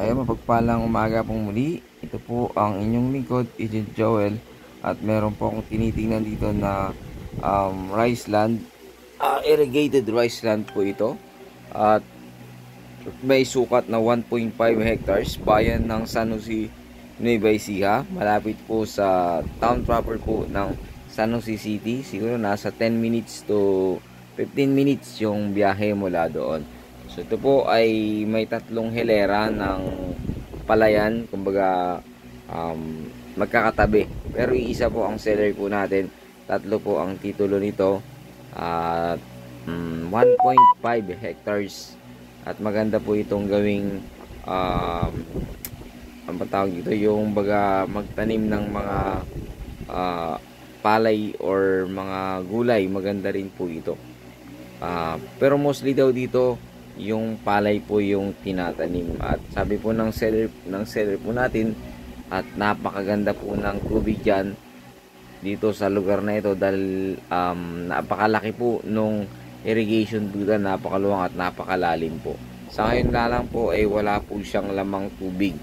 Ayan, mapagpalang umaga pong muli. Ito po ang inyong lingkod, Agent Joel. At meron po akong tinitingnan dito na rice land. Irrigated rice land po ito. At may sukat na 1.5 hectares. Bayan ng San Jose, Nueva Ecija. Malapit po sa town proper po ng San Jose City. Siguro nasa 10 minutes to 15 minutes yung biyahe mula doon. So ito po ay may tatlong hilera ng palayan, kumbaga magkakatabi. Pero iisa po ang seller po natin. Tatlo po ang titulo nito at 1.5 hectares. At maganda po itong gawing ang patawag dito, yung baga magtanim ng mga palay or mga gulay. Maganda rin po ito. Pero mostly daw dito yung palay po yung tinatanim, at sabi po ng seller po natin, at napakaganda po ng tubig dyan dito sa lugar na ito dahil napakalaki po nung irrigation dito, napakaluwang at napakalalim po. Sa ngayon na lang po ay wala po siyang lamang tubig,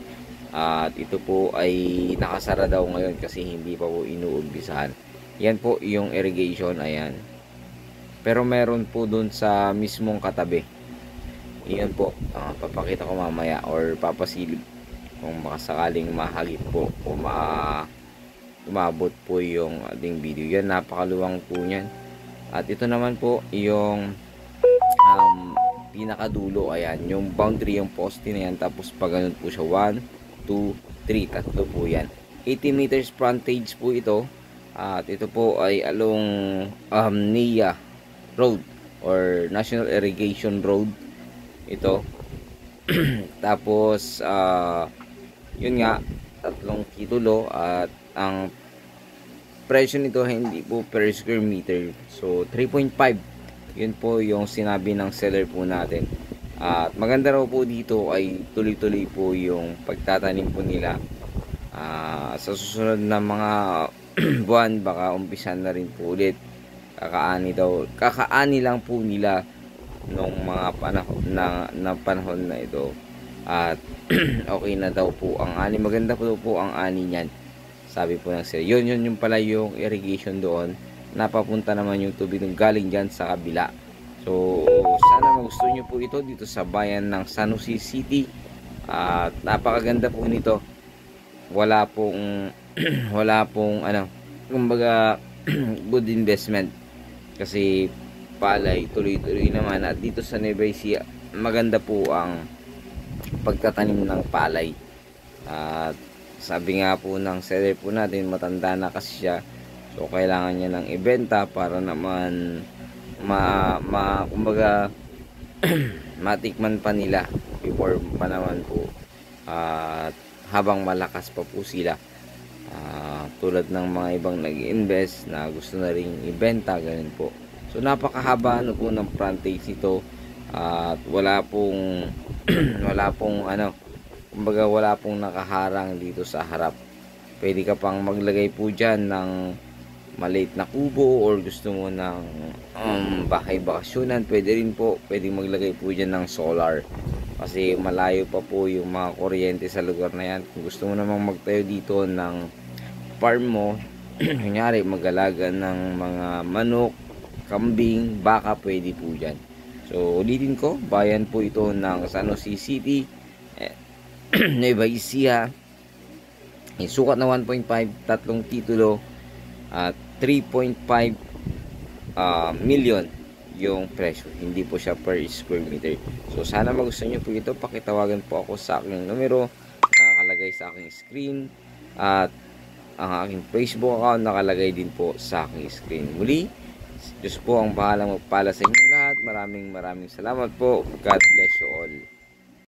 at ito po ay nakasara daw ngayon kasi hindi pa po inuumpisahan. Yan po yung irrigation, ayan. Pero meron po dun sa mismong katabi. Iyan po, papakita ko mamaya or papasilip kung makasakaling mahagip po o umabot po yung ating video. Yan, napakaluwang po niyan. At ito naman po yung pinakadulo, ayan, yung boundary, yung poste na yan. Tapos pag ganun po siya, 1, 2, 3, tatlo po yan. 80 meters frontage po ito. At ito po ay along NIA Road or National Irrigation Road ito. Tapos yun nga, tatlong titulo, at ang presyo nito hindi po per square meter, so 3.5. Yun po yung sinabi ng seller po natin. At maganda raw po dito ay tuloy-tuloy po yung pagtatanim po nila. Sa susunod na mga buwan baka umpisan na rin po ulit. Kakaani lang po nila nung mga panahon na ito, at okay na daw po ang ani. Maganda po ang ani niyan, sabi po ng sir. Yun yung pala yung irrigation doon, napapunta naman yung tubig ng galing dyan sa kabila. So sana magustuhan nyo po ito dito sa bayan ng San Jose City. At napakaganda po nito. Wala pong kumbaga good investment kasi palay tuloy-tuloy naman. At dito sa Nueva Ecija maganda po ang pagtatanim ng palay. At sabi nga po ng seller po natin, matanda na kasi siya, so kailangan niya ng ibenta para naman kumbaga matikman pa nila before pa naman po, at habang malakas pa po sila, tulad ng mga ibang nag-invest na gusto na ring ibenta, ganun po. So napakahaba po ng frontage ito, at wala pong kumbaga wala pong nakaharang dito sa harap. Pwede ka pang maglagay po dyan ng maliit na kubo, or gusto mo ng bahay bakasyonan, pwede rin po. Pwede maglagay po dyan ng solar kasi malayo pa po yung mga kuryente sa lugar na yan. Kung gusto mo namang magtayo dito ng farm mo, kunyari mag-alaga ng mga manok, kambing, baka, pwede po dyan. So ulitin ko, bayan po ito ng San Jose City, Nueva Ecija. Sukat na 1.5, tatlong titulo, at 3.5 million yung presyo. Hindi po siya per square meter. So sana magustuhan nyo po ito. Pakitawagan po ako sa aking numero nakalagay sa aking screen, at ang aking Facebook account nakalagay din po sa aking screen. Muli, Diyos po ang bahalang magpala sa inyong lahat. Maraming salamat po. God bless you all.